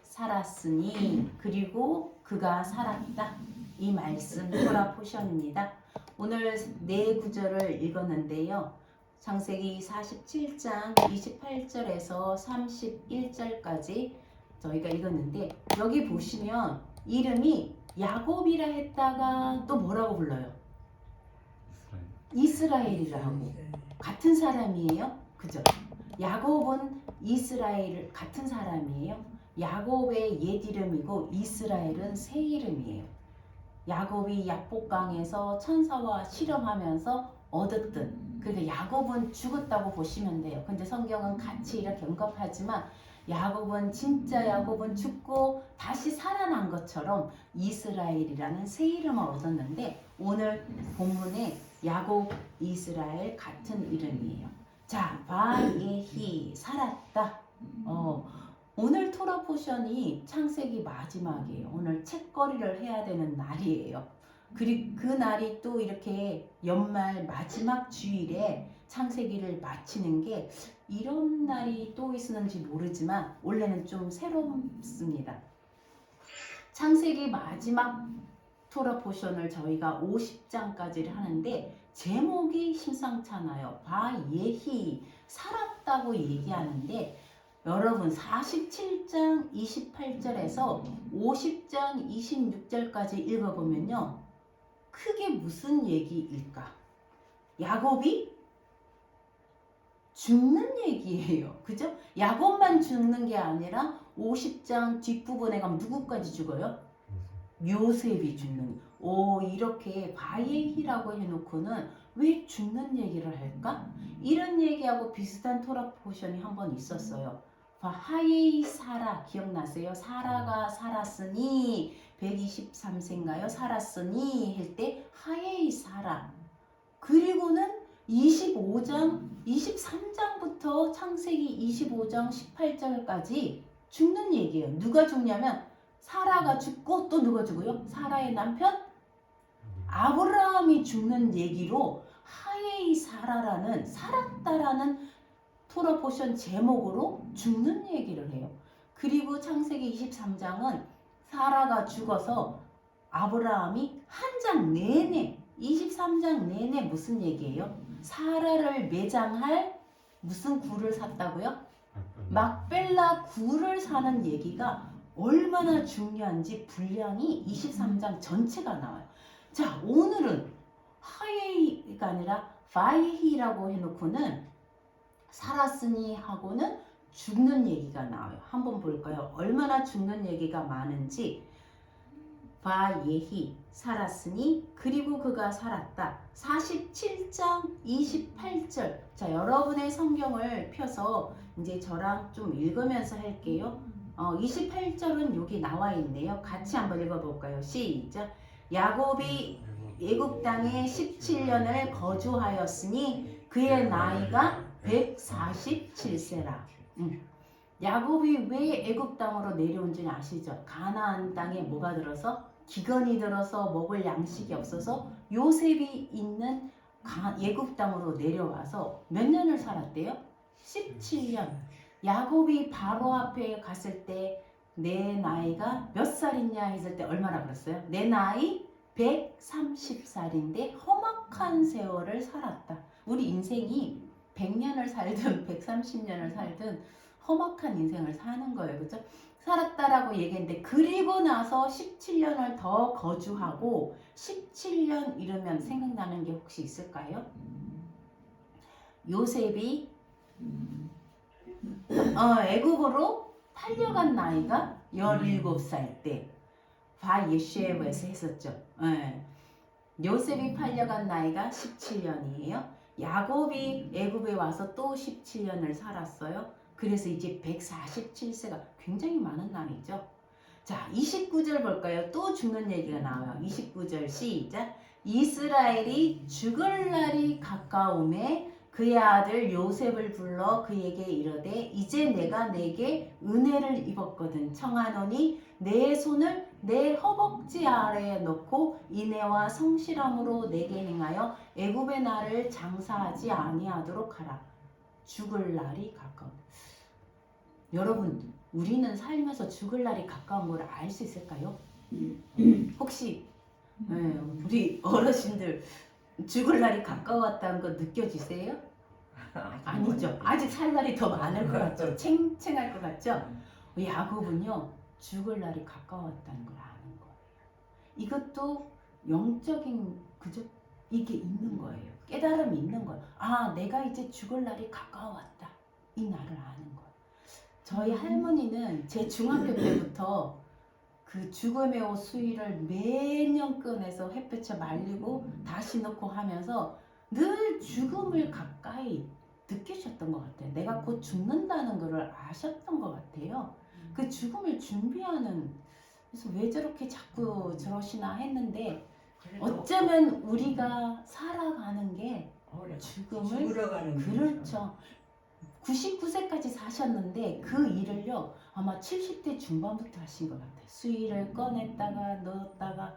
살았으니 그리고 그가 살았다. 이 말씀 토라 포션입니다. 오늘 네 구절을 읽었는데요. 창세기 47장 28절에서 31절까지 저희가 읽었는데 여기 보시면 이름이 야곱이라 했다가 또 뭐라고 불러요? 이스라엘이라고. 같은 사람이에요. 그죠? 야곱은 이스라엘 같은 사람이에요. 야곱의 옛 이름이고 이스라엘은 새 이름이에요. 야곱이 약복강에서 천사와 실험하면서 얻었던, 그러니까 야곱은 죽었다고 보시면 돼요. 근데 성경은 같이 이렇게 언급하지만 야곱은 진짜 야곱은 죽고 다시 살아난 것처럼 이스라엘이라는 새 이름을 얻었는데 오늘 본문에 야곱, 이스라엘 같은 이름이에요. 자, 바예히 살았다. 오늘 토라 포션이 창세기 마지막이에요. 오늘 책거리를 해야 되는 날이에요. 그리고 그 날이 또 이렇게 연말 마지막 주일에 창세기를 마치는 게 이런 날이 또 있었는지 모르지만 원래는 좀 새롭습니다. 창세기 마지막 토라 포션을 저희가 50장까지를 하는데 제목이 심상찮아요. 바예히 살았다고 얘기하는데 여러분 47장 28절에서 50장 26절까지 읽어보면요. 크게 무슨 얘기일까? 야곱이 죽는 얘기예요. 그죠? 야곱만 죽는 게 아니라 50장 뒷부분에 가면 누구까지 죽어요? 요셉이 죽는. 이렇게 바예히라고 해놓고는 왜 죽는 얘기를 할까? 이런 얘기하고 비슷한 토라 포션이 한 번 있었어요. 하예히 사라 기억나세요? 사라가 살았으니 123세인가요? 살았으니 할 때 하예히 사라. 그리고는 25장 23장부터 창세기 25장 18절까지 죽는 얘기예요. 누가 죽냐면 사라가 죽고 또 누가 죽어요? 사라의 남편 아브라함이 죽는 얘기로 하예히 사라라는 살았다라는 토라 포션 제목으로 죽는 얘기를 해요. 그리고 창세기 23장은 사라가 죽어서 아브라함이 한 장 내내 23장 내내 무슨 얘기예요? 사라를 매장할 무슨 굴을 샀다고요? 막벨라 굴을 사는 얘기가 얼마나 중요한지 분량이 23장 전체가 나와요. 자, 오늘은 하예히가 아니라 바예히라고 해놓고는 살았으니 하고는 죽는 얘기가 나와요. 한번 볼까요? 얼마나 죽는 얘기가 많은지. 바예히 살았으니 그리고 그가 살았다. 47장 28절. 자, 여러분의 성경을 펴서 이제 저랑 좀 읽으면서 할게요. 28절은 여기 나와 있네요. 같이 한번 읽어볼까요? 시작. 야곱이 애굽 땅에 17년을 거주하였으니 그의 나이가 147세라. 야곱이 왜 애굽 땅으로 내려온지는 아시죠? 가나안 땅에 뭐가 들어서? 기근이 들어서 먹을 양식이 없어서 요셉이 있는 애굽 땅으로 내려와서 몇 년을 살았대요? 17년. 야곱이 바로 앞에 갔을 때 내 나이가 몇 살이냐 했을 때 얼마나 그랬어요? 내 나이 130살인데 험악한 세월을 살았다. 우리 인생이 100년을 살든 130년을 살든 험악한 인생을 사는 거예요. 그죠? 살았다라고 얘기했는데 그리고 나서 17년을 더 거주하고 17년 이르면 생각나는 게 혹시 있을까요? 요셉이 애굽으로 팔려간 나이가 17살 때 바예쉐브에서 했었죠. 요셉이 팔려간 나이가 17년이에요. 야곱이 애굽에 와서 또 17년을 살았어요. 그래서 이제 147세가 굉장히 많은 나이죠. 자, 29절 볼까요? 또 죽는 얘기가 나와요. 29절 시작. 이스라엘이 죽을 날이 가까움에 그의 아들 요셉을 불러 그에게 이르되 이제 내가 내게 은혜를 입었거든 청하노니 내 손을 내 허벅지 아래에 넣고 인애와 성실함으로 내게 행하여 애굽의 나를 장사하지 아니하도록 하라. 죽을 날이 가까운. 여러분 우리는 살면서 죽을 날이 가까운 걸 알 수 있을까요? 혹시 우리 어르신들 죽을 날이 가까웠다는 거 느껴지세요? 아니죠. 아직 살 날이 더 많을 것 같죠. 챙챙할 것 같죠. 야곱은요 죽을 날이 가까웠다는 걸 아는 거예요. 이것도 영적인 그죠? 이게 있는 거예요. 깨달음이 있는 거예요. 아, 내가 이제 죽을 날이 가까웠다. 이 날을 아는 거예요. 저희 할머니는 제 중학교 때부터 그 죽음의 옷 수의를 매년 꺼내서 햇볕에 말리고 다시 넣고 하면서 늘 죽음을 가까이 느끼셨던 것 같아요. 내가 곧 죽는다는 것을 아셨던 것 같아요. 그 죽음을 준비하는, 그래서 왜 저렇게 자꾸 저러시나 했는데 어쩌면 우리가 살아가는 게 죽음을 죽으러가는 그렇죠. 99세까지 사셨는데 그 일을요 아마 70대 중반부터 하신 것 같아요. 수의를 꺼냈다가 넣었다가.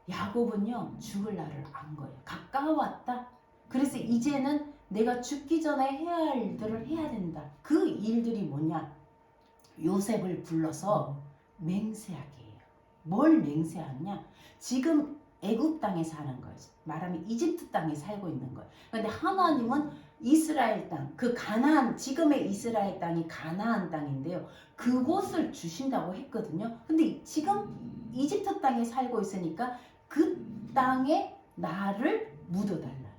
야곱은요 죽을 날을 안 거예요. 가까웠다. 그래서 이제는 내가 죽기 전에 해야 할 일들을 해야 된다. 그 일들이 뭐냐? 요셉을 불러서 맹세하게 해요. 뭘 맹세하느냐? 지금 애굽 땅에 사는 거예요. 말하면 이집트 땅에 살고 있는 거예요. 그런데 하나님은 이스라엘 땅, 그 가나안, 지금의 이스라엘 땅이 가나안 땅인데요. 그곳을 주신다고 했거든요. 근데 지금 이집트 땅에 살고 있으니까 그 땅에 나를 묻어달라는 거예요.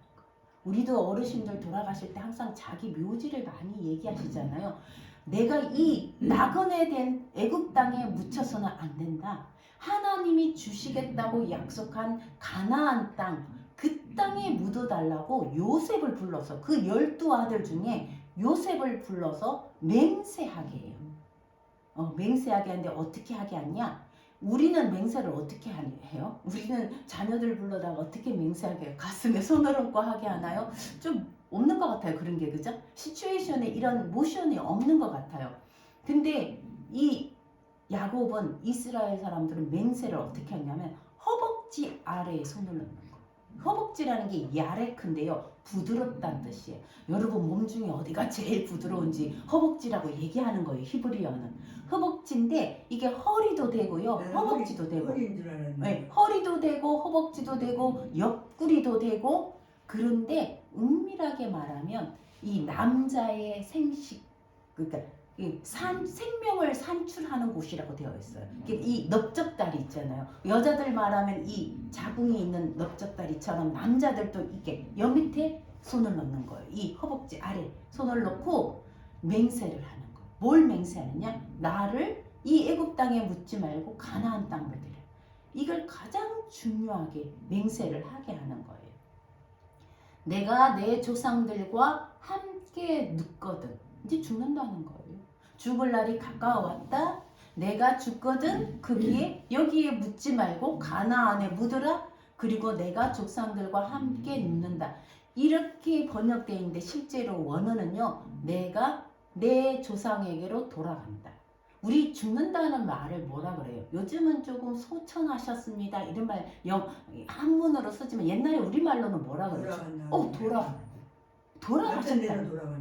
우리도 어르신들 돌아가실 때 항상 자기 묘지를 많이 얘기하시잖아요. 내가 이 나그네 된 애굽 땅에 묻혀서는 안 된다. 하나님이 주시겠다고 약속한 가나안 땅, 그 땅에 묻어달라고 요셉을 불러서 그 12아들 중에 요셉을 불러서 맹세하게 해요. 맹세하게 하는데 어떻게 하게 하냐? 우리는 맹세를 어떻게 해요? 우리는 자녀들 불러다가 어떻게 맹세하게 해요? 가슴에 손을 얹고 하게 하나요? 좀 없는 것 같아요. 그런 게 그죠? 시츄에이션에 이런 모션이 없는 것 같아요. 근데 이 야곱은 이스라엘 사람들은 맹세를 어떻게 했냐면 허벅지 아래에 손을 넣는 거예요. 허벅지라는 게 야레크인데요. 부드럽다는 뜻이에요. 여러분 몸 중에 어디가 제일 부드러운지 허벅지라고 얘기하는 거예요. 히브리어는. 허벅지인데 이게 허리도 되고요. 허벅지도 되고. 허리인 줄 알았네. 네, 허리도 되고 허벅지도 되고 옆구리도 되고. 그런데 은밀하게 말하면 이 남자의 생식, 그러니까 생명을 산출하는 곳이라고 되어 있어요. 이 넓적다리 있잖아요. 여자들 말하면 이 자궁이 있는 넓적다리처럼 남자들도 이게 여 밑에 손을 넣는 거예요. 이 허벅지 아래 손을 넣고 맹세를 하는 거예요. 뭘 맹세하느냐? 나를 이 애굽 땅에 묻지 말고 가나안 땅으로 데려. 이걸 가장 중요하게 맹세를 하게 하는 거예요. 내가 내 조상들과 함께 눕거든. 이제 죽는다는 거예요. 죽을 날이 가까워왔다. 내가 죽거든. 여기에 묻지 말고 가나안에 묻으라. 그리고 내가 조상들과 함께 눕는다. 이렇게 번역되어 있는데 실제로 원어는요. 내가 내 조상에게로 돌아간다. 우리 죽는다는 말을 뭐라 그래요? 요즘은 조금 소천하셨습니다. 이런 말 한문으로 쓰지만 옛날에 우리말로는 뭐라 그러죠? 돌아가셨다.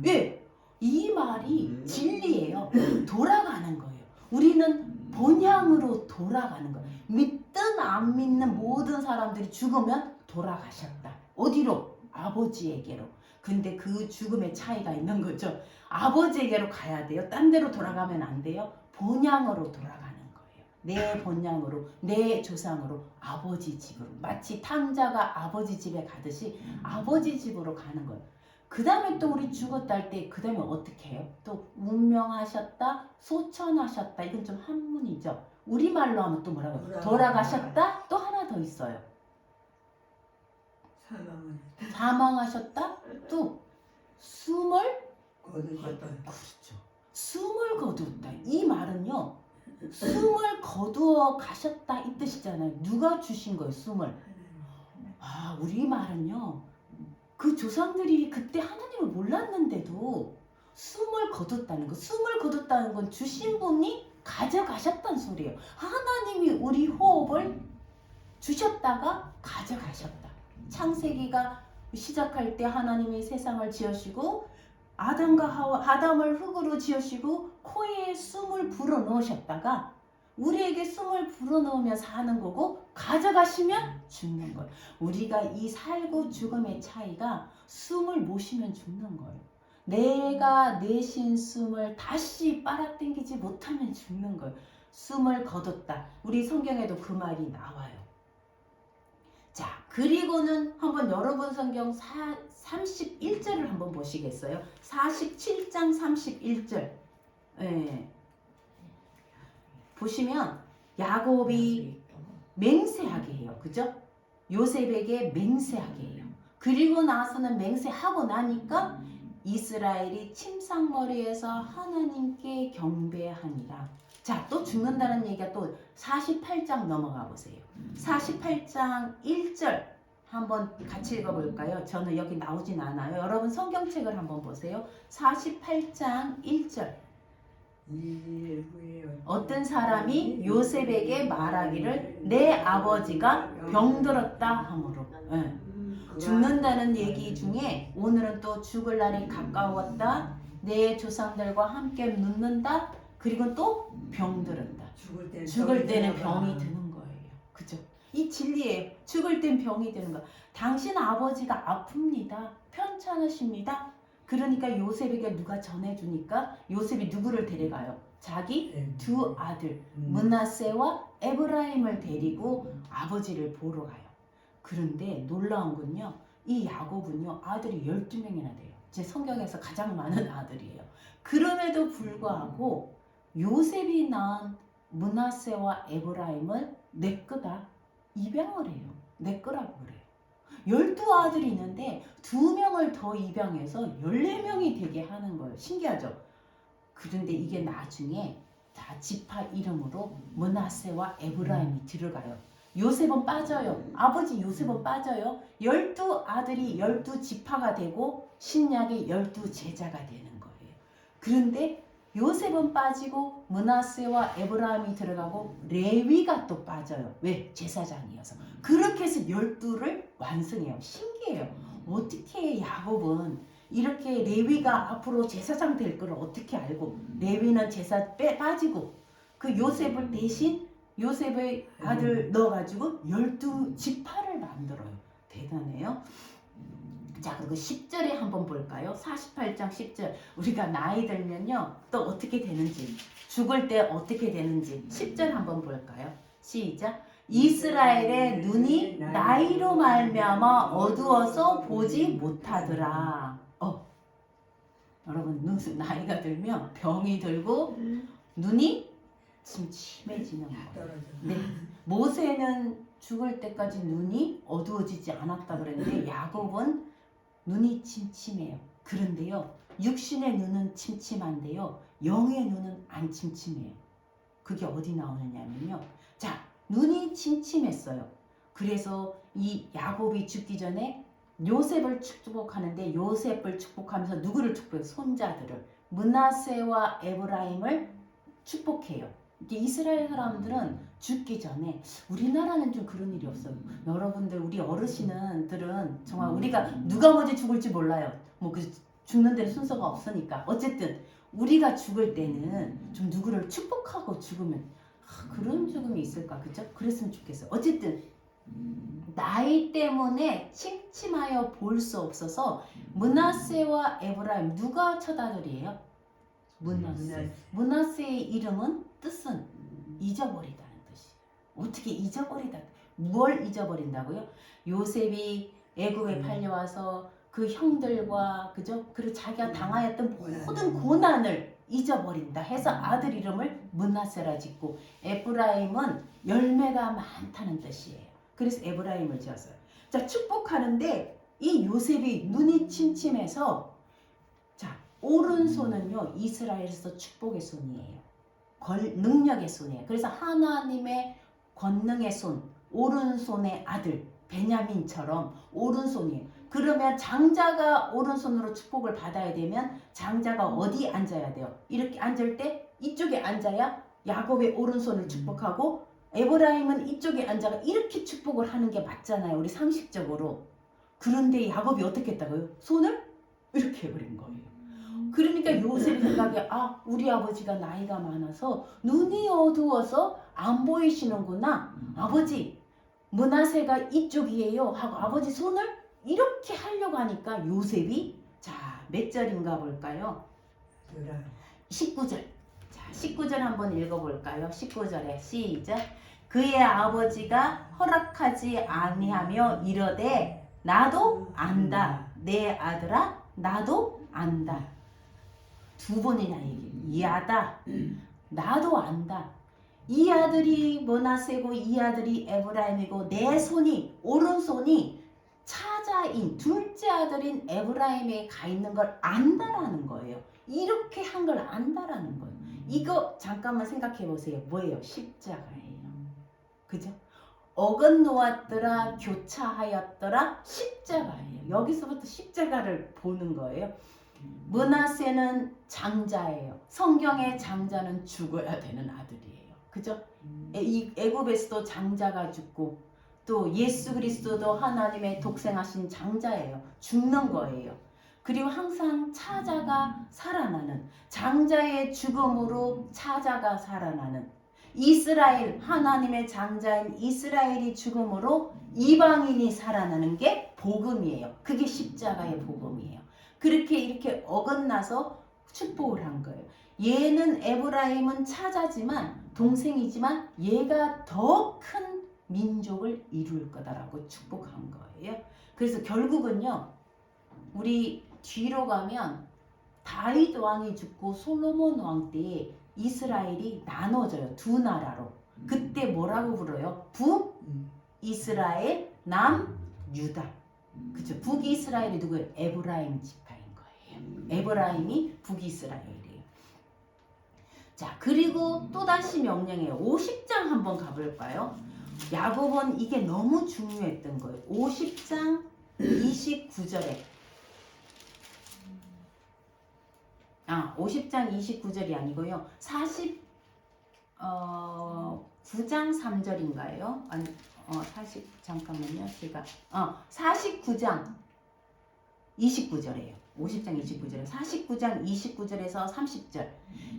예. 이 말이 진리예요. 돌아가는 거예요. 우리는 본향으로 돌아가는 거예요. 믿든 안 믿는 모든 사람들이 죽으면 돌아가셨다. 어디로? 아버지에게로. 근데 그 죽음의 차이가 있는 거죠. 아버지에게로 가야 돼요. 딴 데로 돌아가면 안 돼요. 본향으로 돌아가는 거예요. 내 본향으로, 내 조상으로, 아버지 집으로. 마치 탕자가 아버지 집에 가듯이 아버지 집으로 가는 거예요. 그 다음에 또 우리 죽었다 할 때 그 다음에 어떻게 해요? 또 운명하셨다, 소천하셨다. 이건 좀 한문이죠. 우리말로 하면 또 뭐라고? 돌아가셨다. 또 하나 더 있어요. 사망하셨다. 또 숨을 거두셨다. 그렇죠. 숨을 거두었다. 이 말은요. 숨을 거두어 가셨다 이 뜻이잖아요. 누가 주신 거예요? 숨을. 우리 말은요. 그 조상들이 그때 하나님을 몰랐는데도 숨을 거뒀다는 거. 숨을 거뒀다는 건 주신 분이 가져가셨다는 소리예요. 하나님이 우리 호흡을 주셨다가 가져가셨다. 창세기가 시작할 때 하나님이 세상을 지으시고 아담과 하와, 아담을 흙으로 지으시고 코에 숨을 불어 넣으셨다가 우리에게 숨을 불어넣으면 사는 거고 가져가시면 죽는 거예요. 우리가 이 살고 죽음의 차이가 숨을 못 쉬면 죽는 거예요. 내가 내쉰 숨을 다시 빨아당기지 못하면 죽는 거예요. 숨을 거뒀다. 우리 성경에도 그 말이 나와요. 자, 그리고는 한번 여러분 성경 31절을 한번 보시겠어요? 47장 31절. 예. 보시면 야곱이 맹세하게 해요. 그죠? 요셉에게 맹세하게 해요. 그리고 나서는 맹세하고 나니까 이스라엘이 침상머리에서 하나님께 경배하니라. 자, 또 죽는다는 얘기가 또 48장 넘어가 보세요. 48장 1절 한번 같이 읽어볼까요? 저는 여기 나오진 않아요. 여러분 성경책을 한번 보세요. 48장 1절. 어떤 사람이 요셉에게 말하기를 내 아버지가 병들었다 하므로. 죽는다는 얘기 중에 오늘은 또 죽을 날이 가까웠다. 내 조상들과 함께 눕는다. 그리고 또 병들었다. 죽을 때는 병이 드는 거예요. 그죠? 이 진리예요. 죽을 땐 병이 드는 거. 당신 아버지가 아픕니다. 편찮으십니다. 그러니까 요셉에게 누가 전해주니까 요셉이 누구를 데려가요? 자기 두 아들 므낫세와 에브라임을 데리고 아버지를 보러 가요. 그런데 놀라운 건요. 이 야곱은요. 아들이 12명이나 돼요. 제 성경에서 가장 많은 아들이에요. 그럼에도 불구하고 요셉이 낳은 므낫세와 에브라임을 내 거다. 입양을 해요. 내 거라고 그래요. 12아들이 있는데 2명을 더 입양해서 14명이 되게 하는 거예요. 신기하죠? 그런데 이게 나중에 다 지파 이름으로 므낫세와 에브라임이 들어가요. 요셉은 빠져요. 아버지 요셉은 빠져요. 12아들이 12지파가 되고 신약의 12제자가 되는 거예요. 그런데 요셉은 빠지고 므낫세와 에브라임이 들어가고 레위가 또 빠져요. 왜? 제사장이어서. 그렇게 해서 12를 완성해요. 신기해요. 어떻게 야곱은 이렇게 레위가 앞으로 제사장 될 걸 어떻게 알고 레위는 제사 빠지고 그 요셉을 대신 요셉의 아들 넣어가지고 12지파를 만들어요. 대단해요. 자, 그리고 10절에 한번 볼까요? 48장 10절. 우리가 나이 들면요. 또 어떻게 되는지, 죽을 때 어떻게 되는지 10절 한번 볼까요? 시작. 이스라엘의 눈이 나이로 말미암아 어두워서 보지 못하더라. 여러분, 나이가 들면 병이 들고 눈이 침침해지는 거예요. 네. 모세는 죽을 때까지 눈이 어두워지지 않았다 그랬는데 야곱은 눈이 침침해요. 그런데요, 육신의 눈은 침침한데요, 영의 눈은 안 침침해요. 그게 어디 나오느냐면요. 자, 눈이 침침했어요. 그래서 이 야곱이 죽기 전에 요셉을 축복하는데 요셉을 축복하면서 누구를 축복해요? 손자들을. 므낫세와 에브라임을 축복해요. 이스라엘 사람들은 죽기 전에 우리나라는 좀 그런 일이 없어요. 여러분들 우리 어르신들은 정말 우리가 누가 먼저 죽을지 몰라요. 뭐 그 죽는 데는 순서가 없으니까. 어쨌든 우리가 죽을 때는 좀 누구를 축복하고 죽으면 그런 죽음이 있을까, 그죠? 그랬으면 좋겠어요. 어쨌든 나이 때문에 침침하여 볼 수 없어서 므낫세와 에브라임 누가 첫아들이에요? 므낫세. 므낫세의 이름은 뜻은 잊어버리다는 뜻이에요. 어떻게 잊어버리다? 뭘 잊어버린다고요? 요셉이 애굽에 팔려와서 그 형들과 그죠? 그리고 자기가 당하였던 모든 고난을 잊어버린다 해서 아들 이름을 므낫세라 짓고 에브라임은 열매가 많다는 뜻이에요. 그래서 에브라임을 지었어요. 자, 축복하는데 이 요셉이 눈이 침침해서 자, 오른손은요 이스라엘에서 축복의 손이에요. 능력의 손이에요. 그래서 하나님의 권능의 손, 오른손의 아들 베냐민처럼 오른손이에요. 그러면 장자가 오른손으로 축복을 받아야 되면 장자가 어디 앉아야 돼요? 이렇게 앉을 때 이쪽에 앉아야 야곱의 오른손을 축복하고 에브라임은 이쪽에 앉아가 이렇게 축복을 하는 게 맞잖아요. 우리 상식적으로. 그런데 야곱이 어떻게 했다고요? 손을 이렇게 해버린 거예요. 그러니까 요셉이 생각해, 아, 우리 아버지가 나이가 많아서 눈이 어두워서 안 보이시는구나. 아버지, 므낫세가 이쪽이에요 하고 아버지 손을 이렇게 하려고 하니까 요셉이, 자, 몇 절인가 볼까요? 19절. 자, 19절 한번 읽어볼까요? 19절에 시작. 그의 아버지가 허락하지 아니하며 이르되 나도 안다. 내 아들아, 나도 안다. 두 번이나 얘기해. 이하다. 나도 안다. 이 아들이 므낫세고 이 아들이 에브라임이고 내 손이, 오른손이 차자인 둘째 아들인 에브라임에 가 있는 걸 안다라는 거예요. 이렇게 한 걸 안다라는 거예요. 이거 잠깐만 생각해 보세요. 뭐예요? 십자가예요. 그죠? 어긋놓았더라, 교차하였더라, 십자가예요. 여기서부터 십자가를 보는 거예요. 므낫세는 장자예요. 성경의 장자는 죽어야 되는 아들이에요. 그죠? 이 애굽에서도 장자가 죽고 또 예수 그리스도도 하나님의 독생하신 장자예요. 죽는 거예요. 그리고 항상 차자가 살아나는, 장자의 죽음으로 차자가 살아나는, 이스라엘, 하나님의 장자인 이스라엘이 죽음으로 이방인이 살아나는 게 복음이에요. 그게 십자가의 복음이에요. 그렇게 이렇게 어긋나서 축복을 한 거예요. 얘는 에브라임은 차자지만, 동생이지만 얘가 더 큰 민족을 이룰 거다라고 축복한 거예요. 그래서 결국은요, 우리 뒤로 가면 다윗 왕이 죽고 솔로몬 왕 때에 이스라엘이 나눠져요. 두 나라로. 그때 뭐라고 불러요? 북이스라엘, 남유다. 그죠? 북이스라엘이 누구예요? 에브라임 지파인 거예요. 에브라임이 북이스라엘이에요. 자, 그리고 또다시 명령해요. 50장 한번 가볼까요? 야곱은 이게 너무 중요했던 거예요. 50장 29절에 50장 29절이 아니고요. 49장 3절인가요? 아니, 잠깐만요. 제가 49장 29절이에요. 50장 29절에 49장 29절에서 30절.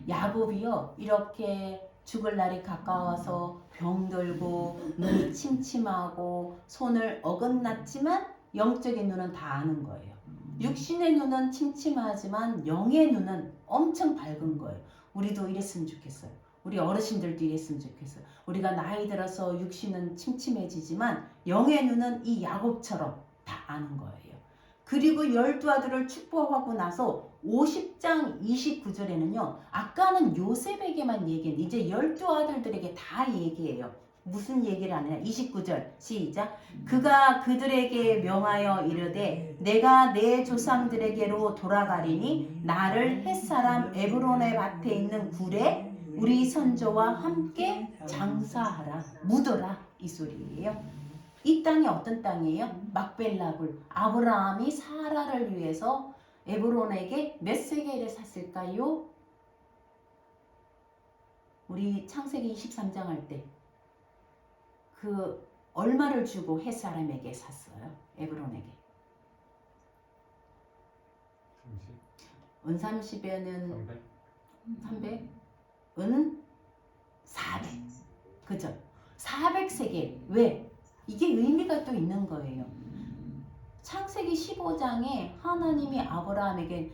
야곱이요, 이렇게 죽을 날이 가까워서 병들고 눈이 침침하고 손을 어긋났지만 영적인 눈은 다 아는 거예요. 육신의 눈은 침침하지만 영의 눈은 엄청 밝은 거예요. 우리도 이랬으면 좋겠어요. 우리 어르신들도 이랬으면 좋겠어요. 우리가 나이 들어서 육신은 침침해지지만 영의 눈은 이 야곱처럼 다 아는 거예요. 그리고 12아들을 축복하고 나서 50장 29절에는요. 아까는 요셉에게만 얘기했는데 이제 12아들들에게 다 얘기해요. 무슨 얘기를 하느냐? 29절 시작. 그가 그들에게 명하여 이르되 내가 내 조상들에게로 돌아가리니 나를 햇사람 에브론의 밭에 있는 굴에 우리 선조와 함께 장사하라, 묻어라, 이 소리예요. 이 땅이 어떤 땅이에요? 막벨라 굴. 아브라함이 사라를 위해서 에브론에게 몇 세겔을 샀을까요? 우리 창세기 23장 할 때 그 얼마를 주고 햇사람에게 샀어요? 에브론에게. 은 30에는 300, 은 400. 그죠? 400세겔. 왜? 이게 의미가 또 있는 거예요. 창세기 15장에 하나님이 아브라함에게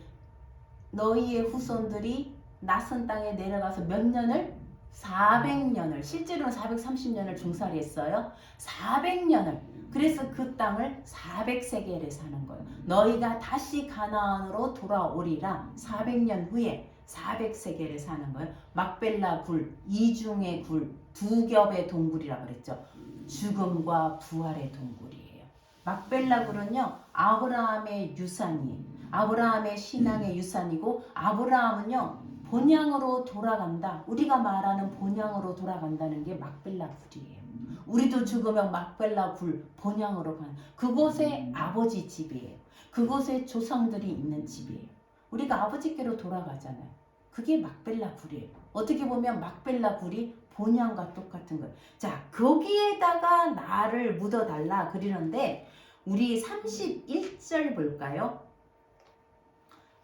너희의 후손들이 낯선 땅에 내려가서 몇 년을? 400년을, 실제로는 430년을 종살이 했어요. 400년을. 그래서 그 땅을 400세겔에 사는 거예요. 너희가 다시 가나안으로 돌아오리라. 400년 후에 400세겔에 사는 거예요. 막벨라 굴, 이중의 굴, 두 겹의 동굴이라고 그랬죠. 죽음과 부활의 동굴이에요. 막벨라 굴은요, 아브라함의 유산이에요. 아브라함의 신앙의 유산이고, 아브라함은요, 본향으로 돌아간다. 우리가 말하는 본향으로 돌아간다는 게 막벨라 굴이에요. 우리도 죽으면 막벨라 굴, 본향으로 가는, 그곳에 아버지 집이에요. 그곳에 조상들이 있는 집이에요. 우리가 아버지께로 돌아가잖아요. 그게 막벨라 굴이에요. 어떻게 보면 막벨라 굴이 본향과 똑같은 거예요. 자, 거기에다가 나를 묻어달라 그러는데 우리 31절 볼까요?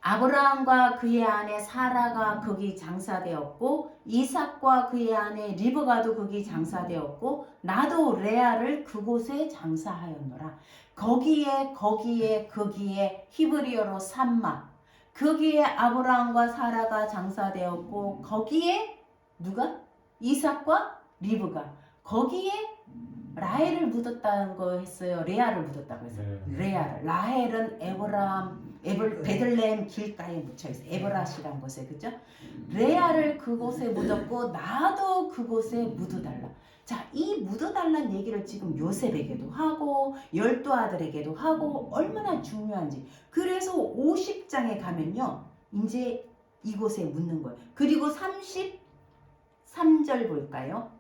아브라함과 그의 아내 사라가 거기 장사되었고 이삭과 그의 아내 리브가도 거기 장사되었고 나도 레아를 그곳에 장사하였노라. 거기에 히브리어로 삼마, 거기에 아브라함과 사라가 장사되었고 거기에 누가? 이삭과 리브가, 거기에 라헬을 묻었다는 거 했어요. 레아를 묻었다고 했어요. 레아를. 라헬은 베들레헴 길가에 묻혀 있어요. 에브라시라는 곳에, 그죠? 레아를 그곳에 묻었고 나도 그곳에 묻어달라. 자, 이 묻어달라는 얘기를 지금 요셉에게도 하고 12아들에게도 하고 얼마나 중요한지. 그래서 50장에 가면요, 이제 이곳에 묻는 거예요. 그리고 33절 볼까요?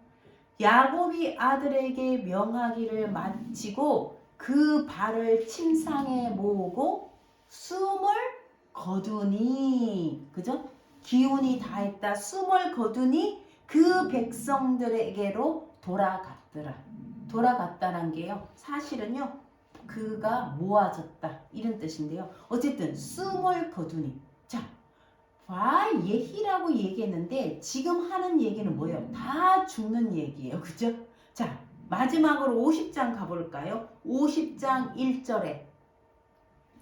야곱이 아들에게 명하기를 마치고 그 발을 침상에 모으고 숨을 거두니, 그죠? 기운이 다했다. 숨을 거두니 그 백성들에게로 돌아갔더라. 돌아갔다는 게요, 사실은요, 그가 모아졌다 이런 뜻인데요. 어쨌든 숨을 거두니. 자, 예희라고 얘기했는데 지금 하는 얘기는 뭐예요? 다 죽는 얘기예요. 그죠? 자, 마지막으로 50장 가볼까요? 50장 1절에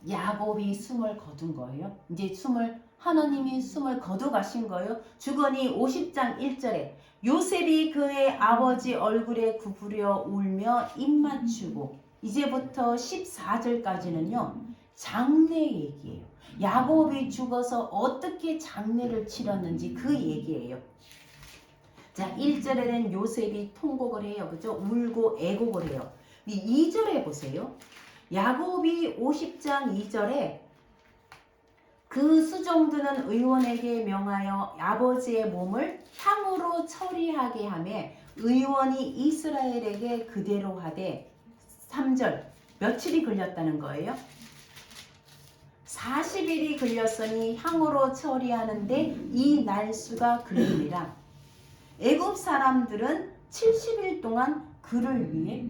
야곱이 숨을 거둔 거예요. 이제 하나님이 숨을 거두 가신 거예요. 주거니 50장 1절에 요셉이 그의 아버지 얼굴에 구부려 울며 입 맞추고, 이제부터 14절까지는요 장례 얘기예요. 야곱이 죽어서 어떻게 장례를 치렀는지 그 얘기예요. 자, 1절에는 요셉이 통곡을 해요. 그죠? 울고 애곡을 해요. 2절에 보세요. 야곱이 50장 2절에 그 수종드는 의원에게 명하여 아버지의 몸을 향으로 처리하게 하며 의원이 이스라엘에게 그대로 하되, 3절 며칠이 걸렸다는 거예요? 40일이 걸렸으니 향으로 처리하는데 이 날수가 걸리니라. 애굽 사람들은 70일 동안 그를 위해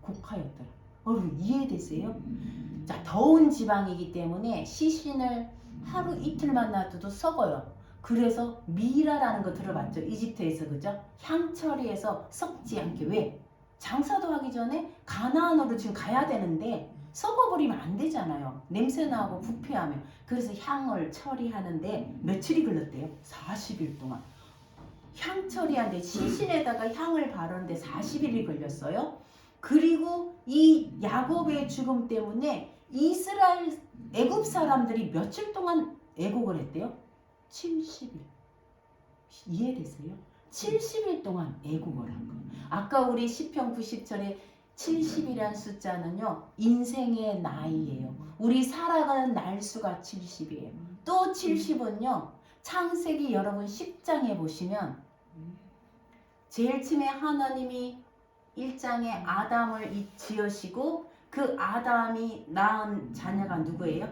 곡하였더라. 이해되세요? 자, 더운 지방이기 때문에 시신을 하루 이틀만 놔둬도 썩어요. 그래서 미라라는 거 들어봤죠? 이집트에서, 그죠? 향 처리해서 썩지 않게. 왜? 장사도 하기 전에 가나안으로 지금 가야 되는데 썩어버리면 안 되잖아요. 냄새 나고 부패하면. 그래서 향을 처리하는데 며칠이 걸렸대요? 40일 동안. 향 처리하는데, 시신에다가 향을 바르는데 40일이 걸렸어요. 그리고 이 야곱의 죽음 때문에 애굽 사람들이 며칠 동안 애곡을 했대요? 70일. 이해되세요? 70일 동안 애곡을 한 거예요. 아까 우리 시편 90절에 70이란 숫자는요, 인생의 나이예요. 우리 살아가는 날수가 70이에요. 또 70은요, 창세기 여러분 10장에 보시면 제일 처음에 하나님이 1장에 아담을 지으시고 그 아담이 낳은 자녀가 누구예요?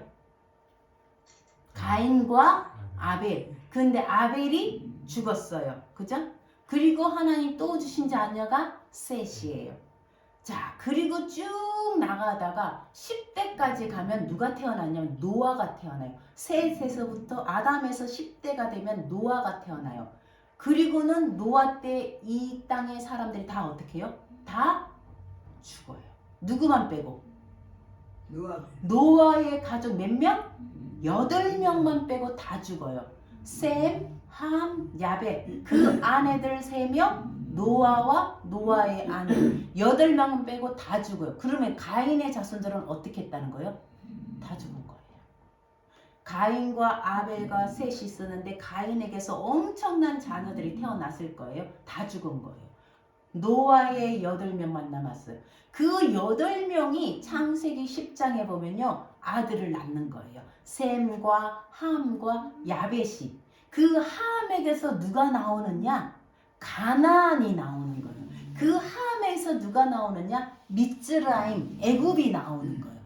가인과 아벨. 근데 아벨이 죽었어요. 그죠? 그리고 하나님 또 주신 자녀가 셋이에요. 자, 그리고 쭉 나가다가 10대까지 가면 누가 태어나냐면 노아가 태어나요. 셋에서부터 아담에서 10대가 되면 노아가 태어나요. 그리고는 노아 때 이 땅의 사람들이 다 어떻게 해요? 다 죽어요. 누구만 빼고? 노아의 가족 몇 명? 8명만 빼고 다 죽어요. 셈, 함, 야벳. 그 아내들 3명, 노아와 노아의 아내 8명은 빼고 다 죽어요. 그러면 가인의 자손들은 어떻게 했다는 거예요? 다 죽은 거예요. 가인과 아벨과 셋이 있었는데 가인에게서 엄청난 자녀들이 태어났을 거예요. 다 죽은 거예요. 노아의 8명만 남았어요. 그 8명이 창세기 10장에 보면요, 아들을 낳는 거예요. 셈과 함과 야벳이. 그 함에게서 누가 나오느냐? 가나안이 나오는 거예요. 그 함에서 누가 나오느냐? 미츠라임, 애굽이 나오는 거예요.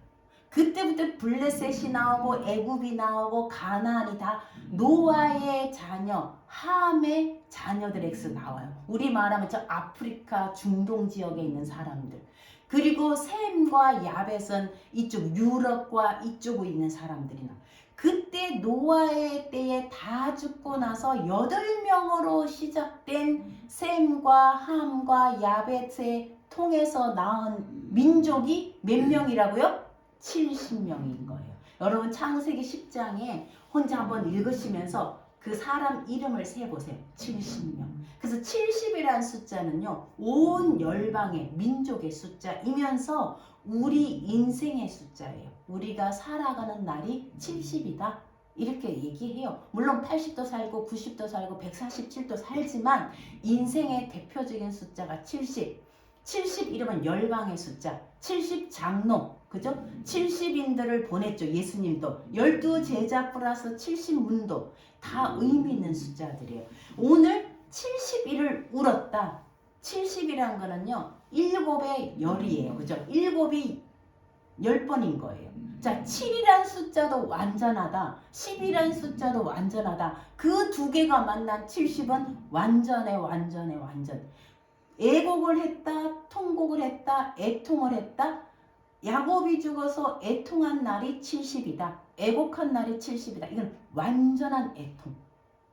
그때부터 블레셋이 나오고 애굽이 나오고 가나안이 다 노아의 자녀, 함의 자녀들에게서 나와요. 우리 말하면 저 아프리카 중동 지역에 있는 사람들. 그리고 셈과 야벳은 이쪽 유럽과 이쪽에 있는 사람들이 나와요. 그때 노아의 때에 다 죽고 나서 8명으로 시작된 셈과 함과 야벳의 통해서 낳은 민족이 몇 명이라고요? 70명인 거예요. 여러분 창세기 10장에 혼자 한번 읽으시면서 그 사람 이름을 세보세요. 70명. 그래서 70이라는 숫자는요, 온 열방의 민족의 숫자이면서 우리 인생의 숫자예요. 우리가 살아가는 날이 70이다. 이렇게 얘기해요. 물론 80도 살고 90도 살고 147도 살지만 인생의 대표적인 숫자가 70. 70 이러면 열방의 숫자. 70 장로. 그죠? 70인들을 보냈죠. 예수님도. 12제자 플러스 70문도. 다 의미 있는 숫자들이에요. 오늘 71을 울었다. 70이란 거는요. 7의 열이에요. 그죠? 7이 10번인 거예요. 자, 7이란 숫자도 완전하다. 10이란 숫자도 완전하다. 그 두 개가 만난 70은 완전. 애곡을 했다. 통곡을 했다. 애통을 했다. 야곱이 죽어서 애통한 날이 70이다. 애곡한 날이 70이다. 이건 완전한 애통.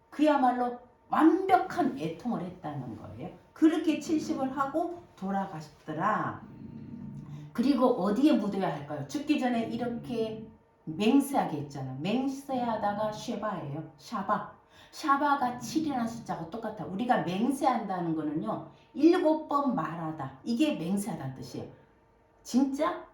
그야말로 완벽한 애통을 했다는 거예요. 그렇게 70을 하고 돌아가셨더라. 그리고 어디에 묻어야 할까요? 죽기 전에 이렇게 맹세하게 했잖아. 맹세하다가 쉐바예요. 샤바가 7이라는 숫자가 똑같아. 우리가 맹세한다는 거는요. 7번 말하다. 이게 맹세하다는 뜻이에요. 진짜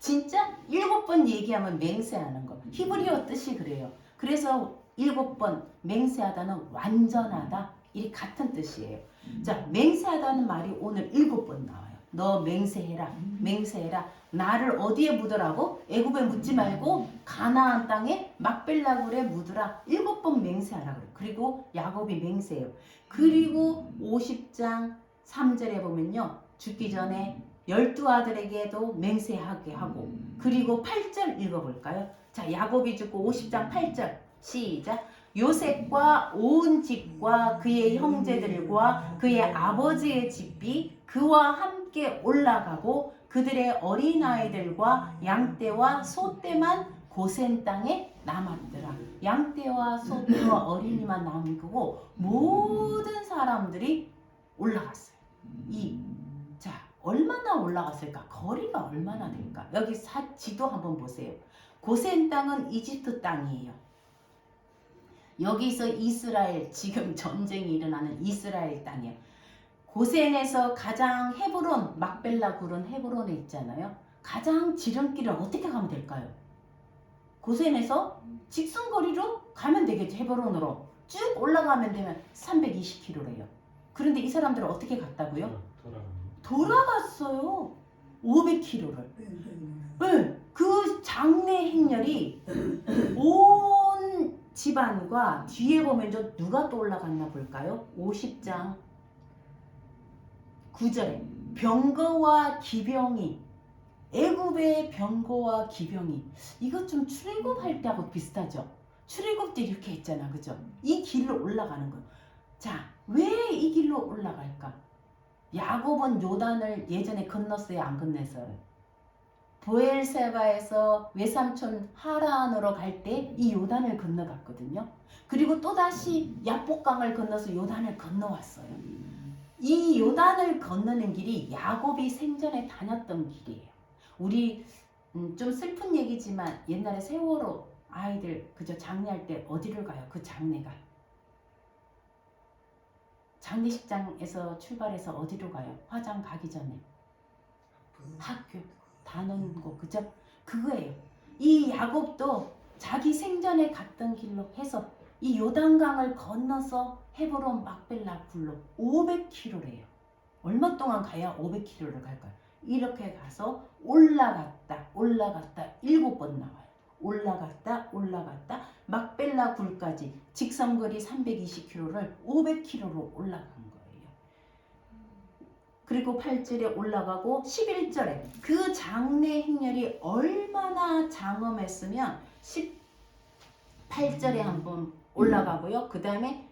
7번 얘기하면 맹세하는 거. 히브리어 뜻이 그래요. 그래서 7번 맹세하다는 완전하다. 이 같은 뜻이에요. 자, 맹세하다는 말이 오늘 7번 나와요. 너 맹세해라. 나를 어디에 묻으라고? 애굽에 묻지 말고 가나안 땅에 막벨라굴에 묻으라. 7번 맹세하라 그래요. 그리고 야곱이 맹세해요. 그리고 50장 3절에 보면요. 죽기 전에 12아들에게도 맹세하게 하고, 그리고 8절 읽어볼까요? 자, 야곱이 죽고 50장 8절 시작. 요셉과 온 집과 그의 형제들과 그의 아버지의 집이 그와 함께 올라가고 그들의 어린아이들과 양떼와 소떼만 고센 땅에 남았더라. 양떼와 소떼와 어린이만 남은 거고 모든 사람들이 올라갔어요. 자, 얼마나 올라갔을까? 거리가 얼마나 될까? 여기 지도 한번 보세요. 고센 땅은 이집트 땅이에요. 여기서 이스라엘, 지금 전쟁이 일어나는 이스라엘 땅이에요. 고센에서 가장 헤브론, 막벨라 굴은 헤브론에 있잖아요. 가장 지름길을 어떻게 가면 될까요? 고센에서 직선거리로 가면 되겠죠. 헤브론으로 쭉 올라가면 되면 320km래요. 그런데 이 사람들은 어떻게 갔다고요? 돌아갔어요. 500km를. 네, 그 장래 행렬이 온 집안과 뒤에 보면 누가 또 올라갔나 볼까요? 50장 9절에 병거와 기병이, 애굽의 병거와 기병이, 이것 좀 출애굽할 때하고 비슷하죠? 출애굽 때 이렇게 했잖아, 그죠? 이 길로 올라가는 거예요. 자, 왜 이 길로 올라갈까? 야곱은 요단을 예전에 건넜어요, 안 건넜어요? 보엘세바에서 외삼촌 하란으로 갈 때 이 요단을 건너갔거든요. 그리고 또다시 야복강을 건너서 요단을 건너왔어요. 이 요단을 건너는 길이 야곱이 생전에 다녔던 길이에요. 우리 좀 슬픈 얘기지만 옛날에 세월호 아이들 그저 장례할 때 어디를 가요? 그 장례가. 장례식장에서 출발해서 어디로 가요? 화장 가기 전에. 학교. 단원고, 그죠? 그거예요. 이 야곱도 자기 생전에 갔던 길로 해서 이 요단강을 건너서 헤브론 막벨라 굴로 500km래요. 얼마 동안 가야 500km를 갈까요? 이렇게 가서 올라갔다 7번 나와요. 올라갔다 막벨라 굴까지 직선거리 320km를 500km로 올라간 거예요. 그리고 8절에 올라가고 11절에 그 장래 행렬이 얼마나 장엄했으면 18절에 한번 올라가고요. 그 다음에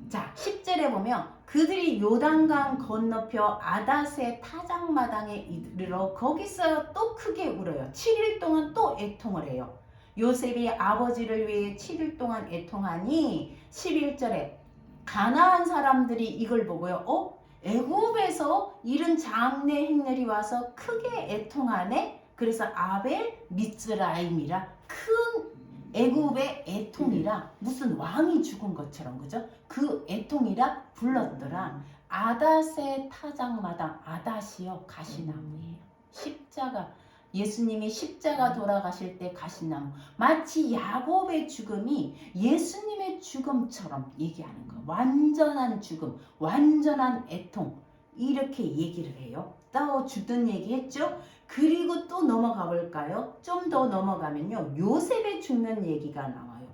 자 10절에 보면 그들이 요단강 건너편 아닷의 타작마당에 이르러 거기서 또 크게 울어요. 7일 동안 또 애통을 해요. 요셉이 아버지를 위해 7일 동안 애통하니 11절에 가나안 사람들이 이걸 보고요. 애굽에서 이런 장래 행렬이 와서 크게 애통하네. 그래서 아벨 미츠라임이라 큰 애굽의 애통이라 무슨 왕이 죽은 것처럼 그죠? 그 애통이라 불렀더라. 아닷의 타작마당 아닷이요 가시나무예요. 십자가 예수님이 십자가 돌아가실 때 가시나무 마치 야곱의 죽음이 예수님의 죽음처럼 얘기하는 거. 완전한 죽음, 완전한 애통 이렇게 얘기를 해요. 또 죽던 얘기 했죠? 그리고 또 넘어가 볼까요? 좀 더 넘어가면요. 요셉의 죽는 얘기가 나와요.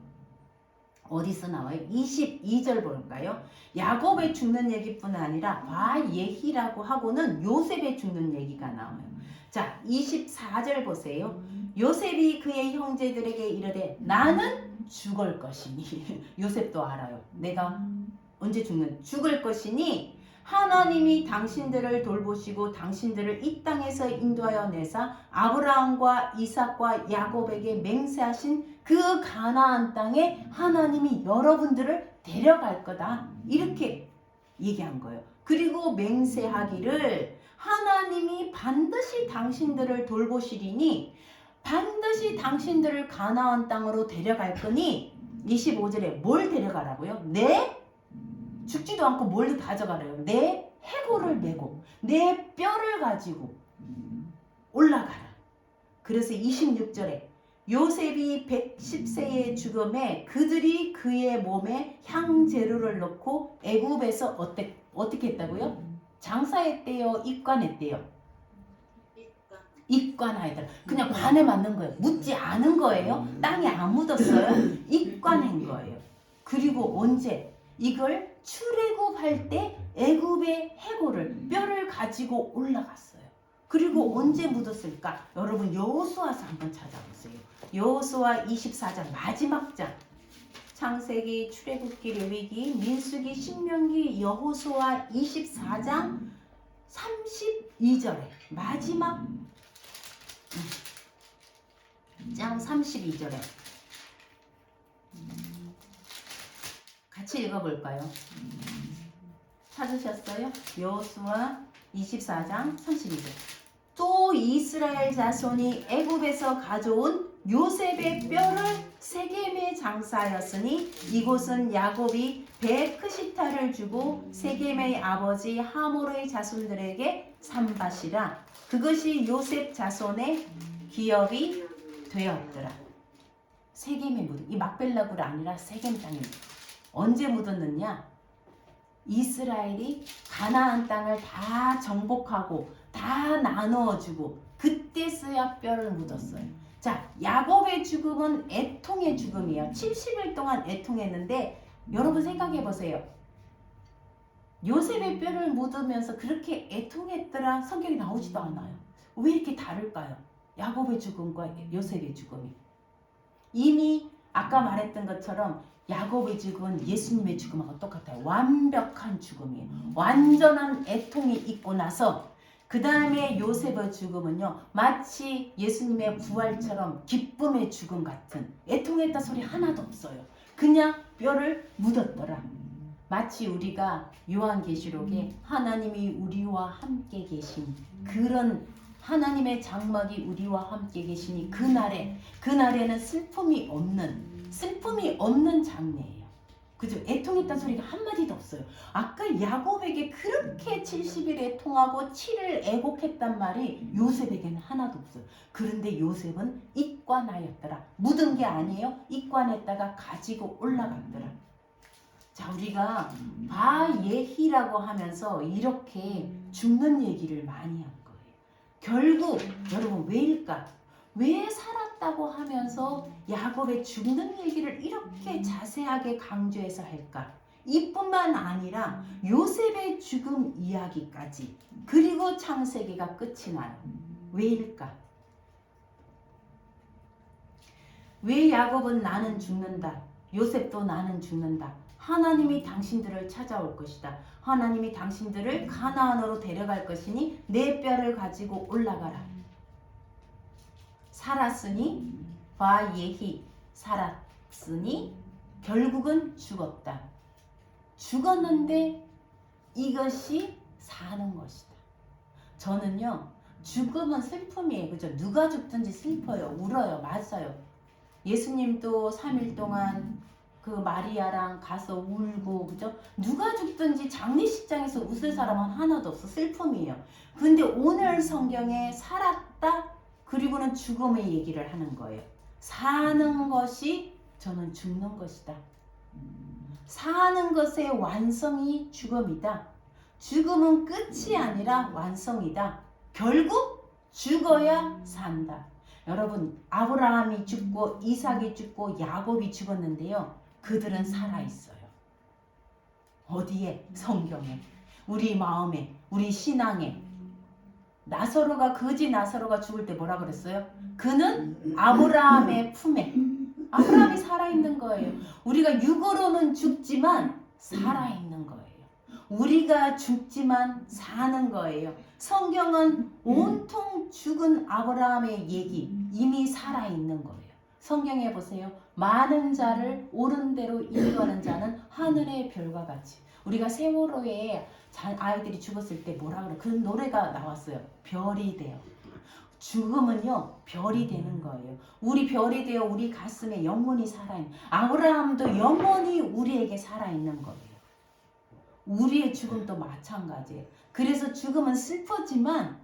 어디서 나와요? 22절 볼까요? 야곱의 죽는 얘기뿐 아니라 바예히라고 하고는 요셉의 죽는 얘기가 나와요. 자, 24절 보세요. 요셉이 그의 형제들에게 이르되 나는 죽을 것이니 요셉도 알아요. 내가 언제 죽을 것이니 하나님이 당신들을 돌보시고 당신들을 이 땅에서 인도하여 내사 아브라함과 이삭과 야곱에게 맹세하신 그 가나안 땅에 하나님이 여러분들을 데려갈 거다. 이렇게 얘기한 거예요. 그리고 맹세하기를 하나님이 반드시 당신들을 돌보시리니 반드시 당신들을 가나안 땅으로 데려갈 거니 25절에 뭘 데려가라고요? 죽지도 않고 뭘 가져가래요? 내 해골을 메고 내 뼈를 가지고 올라가라. 그래서 26절에 요셉이 110세의 죽음에 그들이 그의 몸에 향재료를 넣고 애굽에서 어떻게 했다고요? 장사했대요? 입관했대요? 입관하였다. 그냥 관에 맞는 거예요. 묻지 않은 거예요. 땅에 안 묻었어요. 입관한 거예요. 그리고 언제? 이걸 출애굽할 때 애굽의 해골을 뼈를 가지고 올라갔어요. 그리고 언제 묻었을까? 여러분 여호수아서 한번 찾아보세요. 여호수아 24장 마지막 장. 창세기, 출애굽기, 레위기, 민수기, 신명기, 여호수아 24장 32절에 마지막 장 32절에 같이 읽어볼까요? 찾으셨어요? 여호수아 24장 32절. 또 이스라엘 자손이 애굽에서 가져온 요셉의 뼈를 세겜에 장사하였으니 이곳은 야곱이 베크시타를 주고 세겜의 아버지 하모르의 자손들에게 산 밭이라. 그것이 요셉 자손의 기업이 되었더라. 세겜에 묻은 이 막벨라굴이 아니라 세겜 땅에 언제 묻었느냐? 이스라엘이 가나안 땅을 다 정복하고 다 나누어주고 그때서야 뼈를 묻었어요. 자, 야곱의 죽음은 애통의 죽음이에요. 70일 동안 애통했는데 여러분 생각해 보세요. 요셉의 뼈를 묻으면서 그렇게 애통했더라 성경이 나오지도 않아요. 왜 이렇게 다를까요? 야곱의 죽음과 요셉의 죽음이. 이미 아까 말했던 것처럼 야곱의 죽음은 예수님의 죽음하고 똑같아요. 완벽한 죽음이에요. 완전한 애통이 있고 나서 그 다음에 요셉의 죽음은요. 마치 예수님의 부활처럼 기쁨의 죽음 같은 애통했다 소리 하나도 없어요. 그냥 뼈를 묻었더라. 마치 우리가 요한계시록에 하나님이 우리와 함께 계신 그런 하나님의 장막이 우리와 함께 계시니 그날에는 슬픔이 없는 장례예요. 그죠? 애통했다는 소리가 한마디도 없어요. 아까 야곱에게 그렇게 70일 애통하고 7일 애곡했단 말이 요셉에게는 하나도 없어요. 그런데 요셉은 입관하였더라. 묻은 게 아니에요. 입관했다가 가지고 올라갔더라. 자, 우리가 바예히라고 하면서 이렇게 죽는 얘기를 많이 한 거예요. 결국 여러분 왜일까? 왜 살았다고 하면서 야곱의 죽는 얘기를 이렇게 자세하게 강조해서 할까? 이뿐만 아니라 요셉의 죽음 이야기까지 그리고 창세기가 끝이 나요. 왜일까? 왜 야곱은 나는 죽는다. 요셉도 나는 죽는다. 하나님이 당신들을 찾아올 것이다. 하나님이 당신들을 가나안으로 데려갈 것이니 내 뼈를 가지고 올라가라. 살았으니 바예히 살았으니 결국은 죽었다. 죽었는데 이것이 사는 것이다. 저는요, 죽음은 슬픔이에요. 그죠? 누가 죽든지 슬퍼요. 울어요. 맞아요. 예수님도 3일 동안 그 마리아랑 가서 울고, 그죠? 누가 죽든지 장례식장에서 웃을 사람은 하나도 없어. 슬픔이에요. 근데 오늘 성경에 살았다, 그리고는 죽음의 얘기를 하는 거예요. 사는 것이 저는 죽는 것이다. 사는 것의 완성이 죽음이다. 죽음은 끝이 아니라 완성이다. 결국 죽어야 산다. 여러분, 아브라함이 죽고 이삭이 죽고 야곱이 죽었는데요, 그들은 살아있어요. 어디에? 성경에, 우리 마음에, 우리 신앙에. 나사로가, 거지 나사로가 죽을 때 뭐라 그랬어요? 그는 아브라함의 품에. 아브라함이 살아있는 거예요. 우리가 육으로는 죽지만 살아있는 거예요. 우리가 죽지만 사는 거예요. 성경은 온통 죽은 아브라함의 얘기, 이미 살아있는 거예요. 성경에 보세요. 많은 자를 옳은 대로 인도하는 자는 하늘의 별과 같이. 우리가 세월호에 아이들이 죽었을 때 뭐라 그래? 그 노래가 나왔어요. 별이 되어. 죽음은요, 별이 되는 거예요. 우리 별이 되어 우리 가슴에 영원히 살아있는, 아브라함도 영원히 우리에게 살아있는 거예요. 우리의 죽음도 마찬가지예요. 그래서 죽음은 슬프지만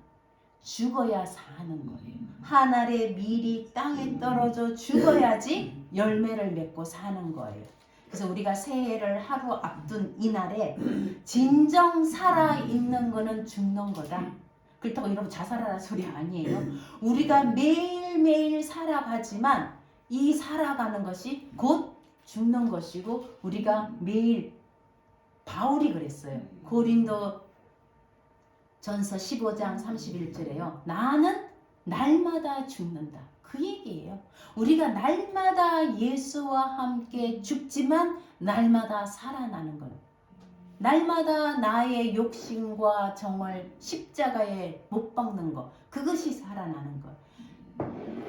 죽어야 사는 거예요. 하늘의 밀이 땅에 떨어져 죽어야지 열매를 맺고 사는 거예요. 그래서 우리가 새해를 하루 앞둔 이날에 진정 살아있는 거는 죽는 거다. 그렇다고 여러분 자살하라 소리 아니에요. 우리가 매일매일 살아가지만 이 살아가는 것이 곧 죽는 것이고, 우리가 매일, 바울이 그랬어요. 고린도 전서 15장 31절에요. 나는 날마다 죽는다. 그 얘기예요. 우리가 날마다 예수와 함께 죽지만 날마다 살아나는 거예요. 날마다 나의 욕심과 정을 십자가에 못 박는 것, 그것이 살아나는 것.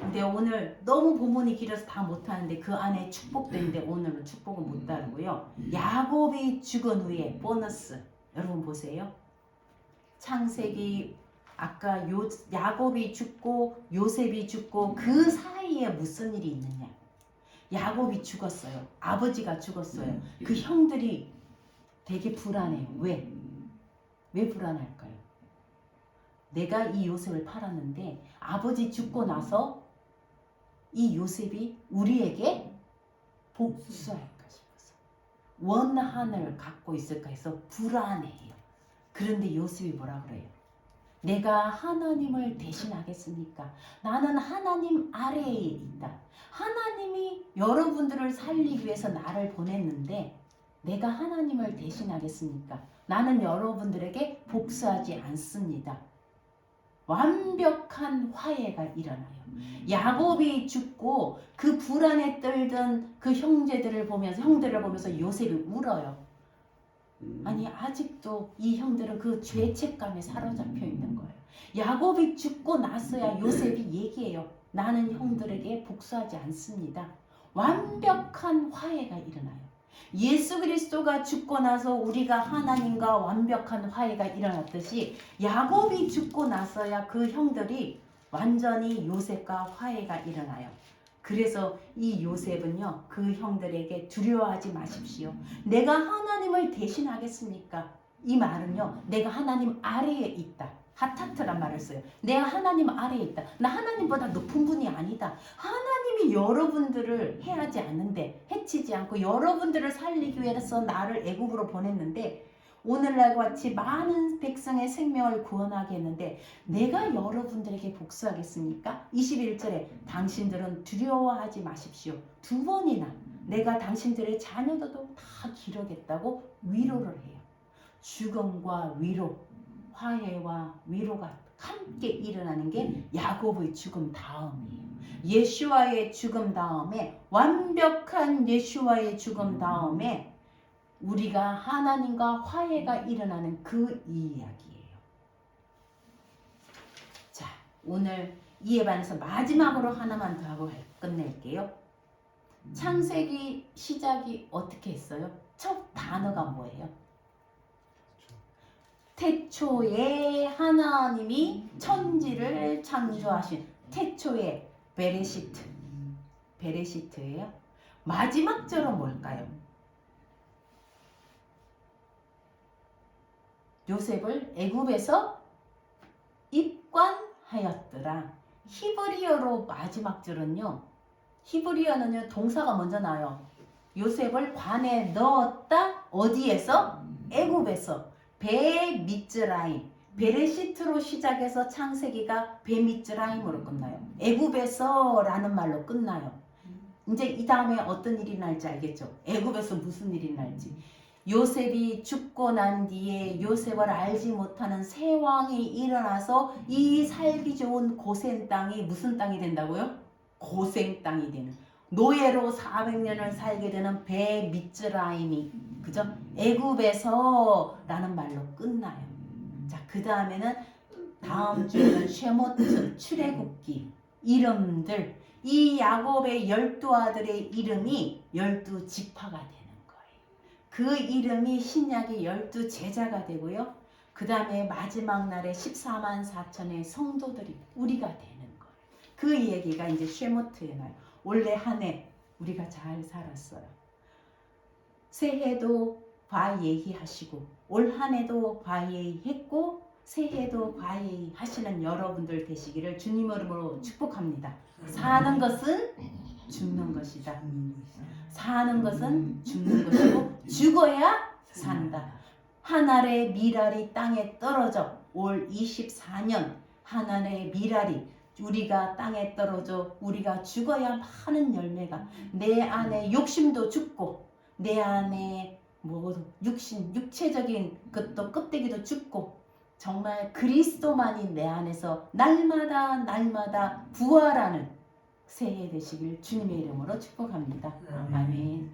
근데 오늘 너무 본문이 길어서 다 못하는데 그 안에 축복도 있는데 오늘은 축복은 못 다루고요. 야곱이 죽은 후에 보너스, 여러분 보세요. 창세기, 아까 야곱이 죽고 요셉이 죽고 그 사이에 무슨 일이 있느냐. 야곱이 죽었어요. 아버지가 죽었어요. 그 형들이 되게 불안해요. 왜? 왜 불안할까요? 내가 이 요셉을 팔았는데 아버지 죽고 나서 이 요셉이 우리에게 복수할까 싶어서, 원한을 갖고 있을까 해서 불안해요. 그런데 요셉이 뭐라 그래요? 내가 하나님을 대신하겠습니까? 나는 하나님 아래에 있다. 하나님이 여러분들을 살리기 위해서 나를 보냈는데 내가 하나님을 대신하겠습니까? 나는 여러분들에게 복수하지 않습니다. 완벽한 화해가 일어나요. 야곱이 죽고 그 불안에 떨던 그 형들을 보면서 요셉이 울어요. 아니, 아직도 이 형들은 그 죄책감에 사로잡혀 있는 거예요. 야곱이 죽고 나서야 요셉이 얘기해요. 나는 형들에게 복수하지 않습니다. 완벽한 화해가 일어나요. 예수 그리스도가 죽고 나서 우리가 하나님과 완벽한 화해가 일어났듯이 야곱이 죽고 나서야 그 형들이 완전히 요셉과 화해가 일어나요. 그래서 이 요셉은요, 그 형들에게 두려워하지 마십시오. 내가 하나님을 대신하겠습니까? 이 말은요, 내가 하나님 아래에 있다. 하타트란 말을 써요. 내가 하나님 아래에 있다. 나 하나님보다 높은 분이 아니다. 하나님이 여러분들을 해하지 않는데, 해치지 않고 여러분들을 살리기 위해서 나를 애국으로 보냈는데, 오늘날과 같이 많은 백성의 생명을 구원하게 했는데 내가 여러분들에게 복수하겠습니까? 21절에 당신들은 두려워하지 마십시오. 2번이나 내가 당신들의 자녀들도 다 기르겠다고 위로를 해요. 죽음과 위로, 화해와 위로가 함께 일어나는 게 야곱의 죽음 다음이에요. 예수와의 죽음 다음에, 완벽한 예수와의 죽음 다음에 우리가 하나님과 화해가 일어나는 그 이야기예요. 자, 오늘 이에 반해서 마지막으로 하나만 더 하고 끝낼게요. 창세기 시작이 어떻게 했어요? 첫 단어가 뭐예요? 태초에 하나님이 천지를 창조하신 태초에 베레시트예요. 마지막 절은 뭘까요? 요셉을 애굽에서 입관하였더라. 히브리어로 마지막 절은요. 히브리어는요 동사가 먼저 나와요. 요셉을 관에 넣었다. 어디에서? 애굽에서. 베미츠라임. 베레시트로 시작해서 창세기가 베미츠라임으로 끝나요. 애굽에서 라는 말로 끝나요. 이제 이 다음에 어떤 일이 날지 알겠죠? 애굽에서 무슨 일이 날지. 요셉이 죽고 난 뒤에 요셉을 알지 못하는 새 왕이 일어나서 이 살기 좋은 고센 땅이 무슨 땅이 된다고요? 고생 땅이 되는, 노예로 400년을 살게 되는 베미츠라임이, 그죠? 애굽에서 라는 말로 끝나요. 자, 그 다음에는 다음 주에는 쉐모트, 출애굽기 이름들, 이 야곱의 12아들의 이름이 12지파가 되는 거예요. 그 이름이 신약의 12제자가 되고요. 그 다음에 마지막 날에 14만 4천의 성도들이 우리가 되는 거예요. 그 얘기가 이제 쉐모트에 나요. 올해 한 해 우리가 잘 살았어요. 새해도 바예히 하시고 올 한 해도 바예히 했고 새해도 바예히 하시는 여러분들 되시기를 주님 이름으로 축복합니다. 사는 것은 죽는 것이다. 사는 것은 죽는 것이고 죽어야 산다. 한 알의 밀알이 땅에 떨어져 올 24년 한 알의 밀알이 우리가 땅에 떨어져 우리가 죽어야 많은 열매가, 내 안에 욕심도 죽고 내 안에 육신, 육체적인 것도 껍데기도 죽고 정말 그리스도만이 내 안에서 날마다 부활하는 새해 되시길 주님의 이름으로 축복합니다. 아멘.